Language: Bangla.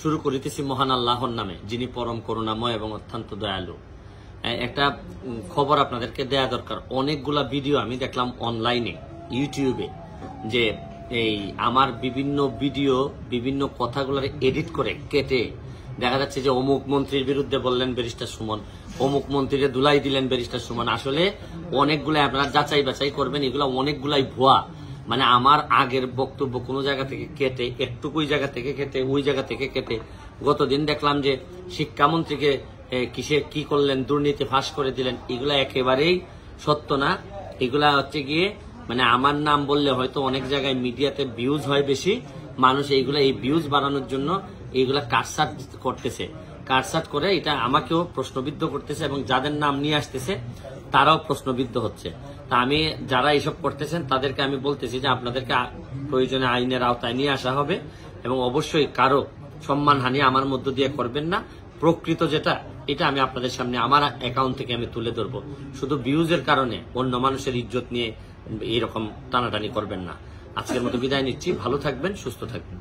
শুরু করিতেছি মহান আল্লাহর নামে, যিনি পরম করুণাময় এবং অত্যন্ত দয়ালু। একটা খবর আপনাদেরকে দেয়া দরকার। অনেকগুলা ভিডিও আমি দেখলাম অনলাইনে, ইউটিউবে, যে এই আমার বিভিন্ন ভিডিও বিভিন্ন কথাগুলো এডিট করে কেটে দেখা যাচ্ছে যে অমুক মন্ত্রীর বিরুদ্ধে বললেন ব্যারিস্টার সুমন, অমুক মন্ত্রীরে দুলাই দিলেন ব্যারিস্টার সুমন। আসলে অনেকগুলো আপনারা যাচাই বাছাই করবেন, এগুলো অনেকগুলাই ভুয়া। মানে আমার আগের বক্তব্য কোনো জায়গা থেকে কেটে, একটুকুই জায়গা থেকে কেটে, ওই জায়গা থেকে কেটে। গতদিন দেখলাম যে শিক্ষামন্ত্রীকে কিসে কি করলেন, দুর্নীতি ফাঁস করে দিলেন। এগুলা একেবারেই সত্য না। এগুলা হচ্ছে গিয়ে মানে আমার নাম বললে হয়তো অনেক জায়গায় মিডিয়াতে ভিউজ হয় বেশি, মানুষ এইগুলা এই ভিউজ বাড়ানোর জন্য এইগুলা কাটসাট করতেছে। কাটসাট করে এটা আমাকেও প্রশ্নবিদ্ধ করতেছে এবং যাদের নাম নিয়ে আসতেছে তারাও প্রশ্নবিদ্ধ হচ্ছে। তা আমি যারা এইসব করতেছেন তাদেরকে আমি বলতেছি যে আপনাদেরকে প্রয়োজনে আইনের আওতায় নিয়ে আসা হবে এবং অবশ্যই কারো সম্মানহানি আমার মধ্য দিয়ে করবেন না। প্রকৃত যেটা এটা আমি আপনাদের সামনে আমার অ্যাকাউন্ট থেকে আমি তুলে ধরবো। শুধু ভিউজের কারণে অন্য মানুষের ইজ্জত নিয়ে এরকম টানাটানি করবেন না। আজকের মতো বিদায় নিচ্ছি। ভালো থাকবেন, সুস্থ থাকবেন।